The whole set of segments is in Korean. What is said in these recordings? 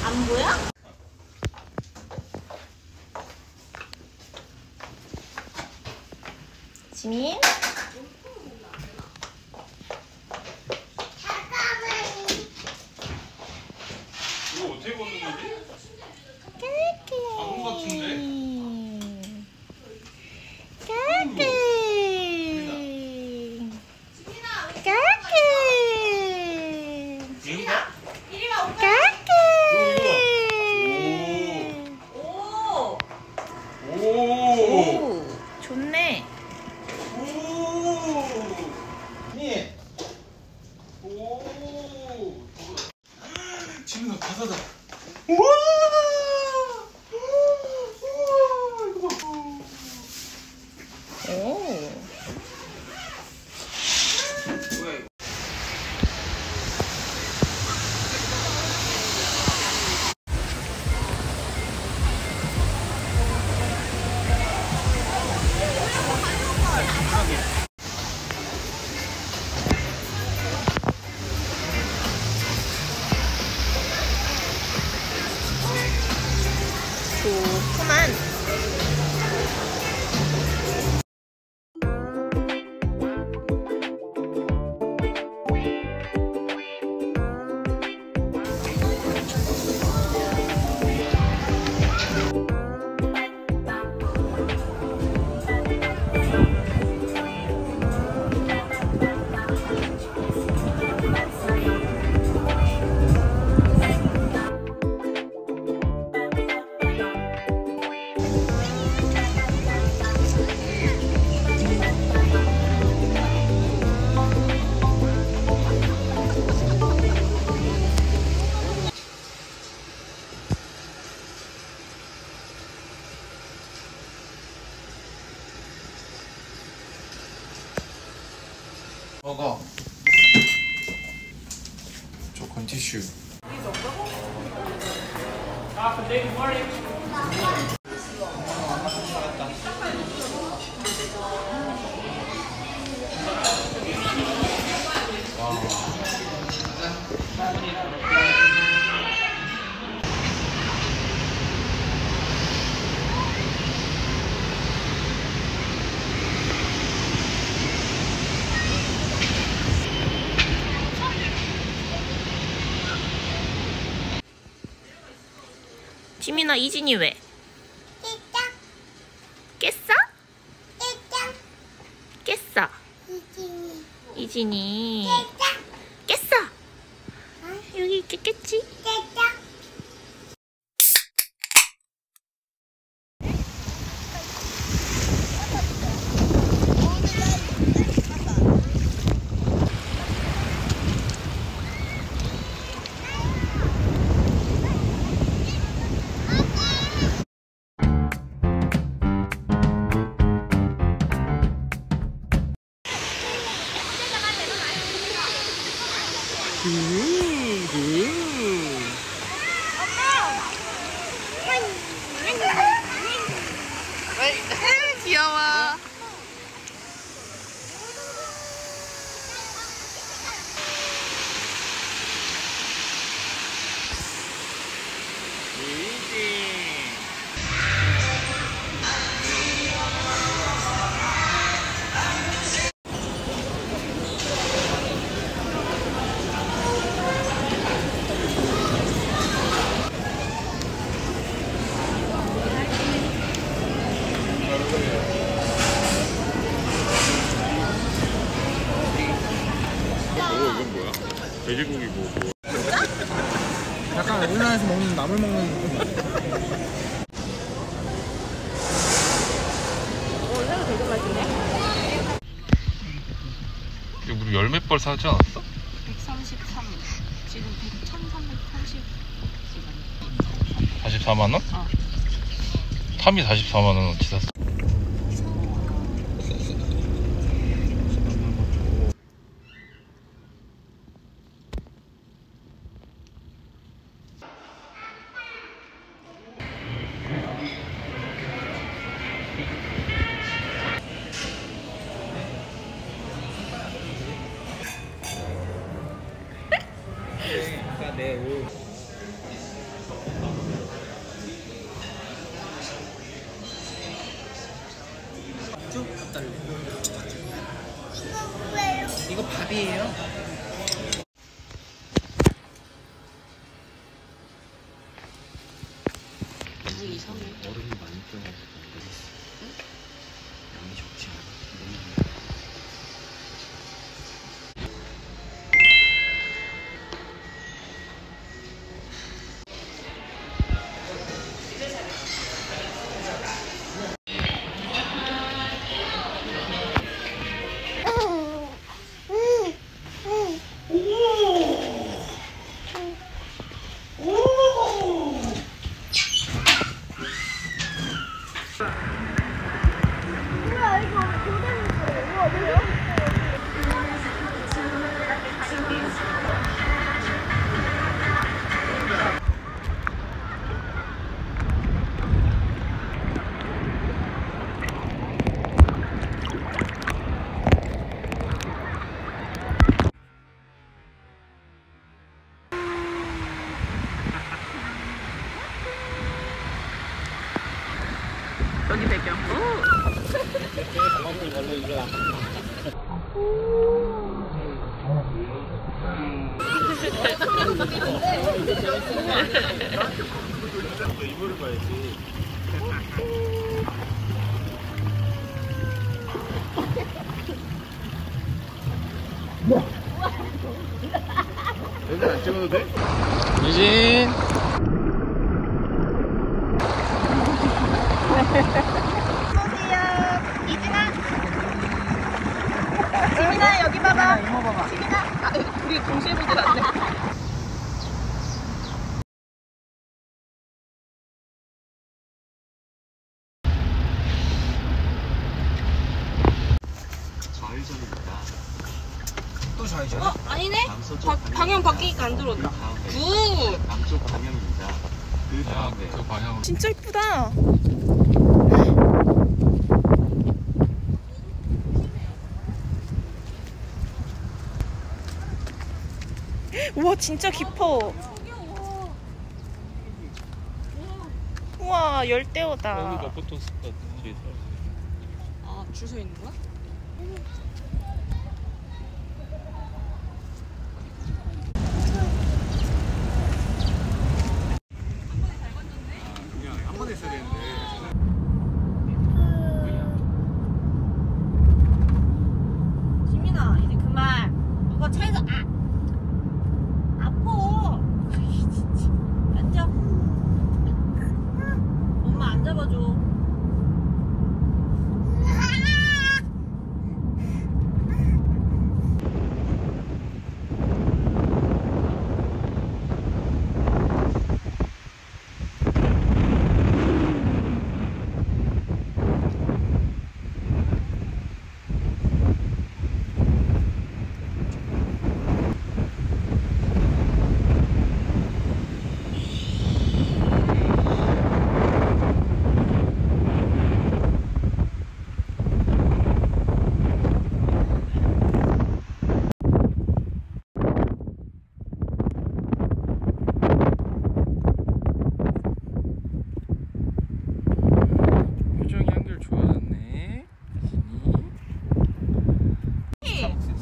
안 보여? 지민? 이거 어떻게 걷는 거지? 바보 같은데? 얘인가? 이리 와, 오빠. 오! 좋네. 예. 오! 지민아 바다다. 우와! 이거 봐. 오. 뭐야 이거? 좋구만. 먹어. 저 건티슈. 지민아, 이진이 왜? 깼어? 깼어. 이진이 깼어. 여기 있겠지? 돼지고기고. 약간 우리나라에서 먹는 나물 먹는 되게 맛있네. 우리 열 몇 벌 사지 않았어? 133. 지금 1,330. 44만 원? 어. 탐이 44만 원어치 샀어. 내 옷. 쭉 갖다 줘. 이거 밥이에요? 양이 이상해. 얼음이 많이 껴가지고 안 되겠어. 응? 양이 적지 않아. 여기 배경. 이거를 봐야지. 여기 안 찍어도 돼? 유진. 지민아 여기 봐봐. 이모 봐봐. 지민아. 우리 동시에 보질 않네. 좌회전입니다. 또 좌회전. 아니네. 방향 바뀌니까 안 들어온다. 굿. 남쪽 방향입니다. 그 다음에 그 방향으로. 진짜 이쁘다. 우와 진짜 깊어. 우와 열대어다. 붙었을 것 같아. 뒤에 아 줄 서 있는 거야? 한 번에 있어야 되는데. 지민아 이제 그만. 누가 차에서 아파. 진짜. 앉아. 엄마 안 잡아줘.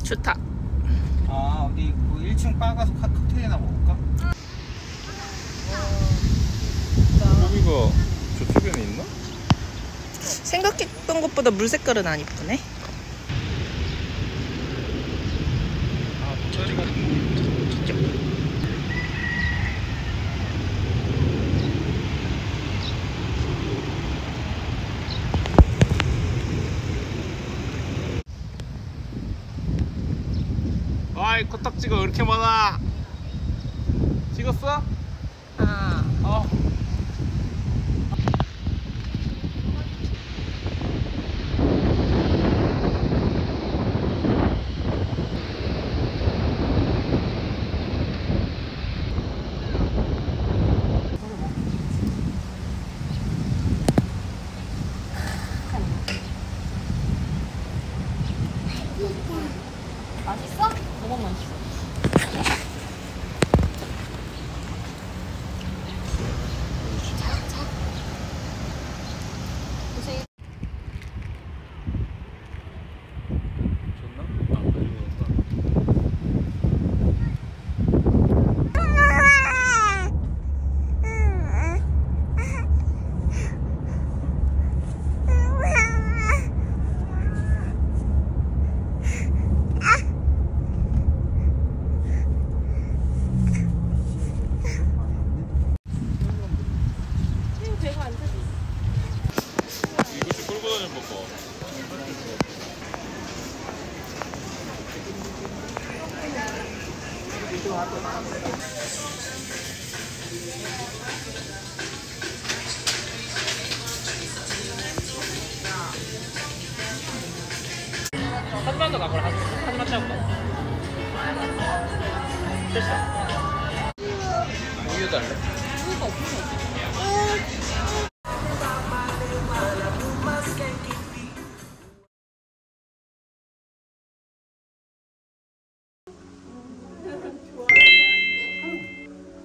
좋다. 아 어디 그 1층 바 가서 칵테일이나 먹을까? 여기가 저쪽에는 있나? 생각했던 것보다 물 색깔은 안 이쁘네. 아, 저쪽. 코딱지가 왜 이렇게 많아? 찍었어? 어. 맛있어? 너무 맛있어. 줬나? 아, 그리고 배가 안 차지. 이것이 끌고 다니는 거 봐. 하지만 더 갖고 하지만 짜고 됐어. 우유 달래? 우유가 없어.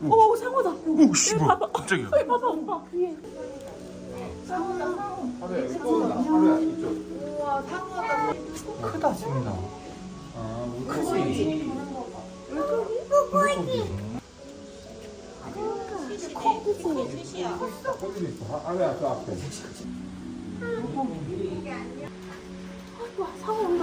오, 상어다. 오, 씨발. 깜짝이야. 봐봐, 오빠. 위에. 크다 지민아. 크지. 상어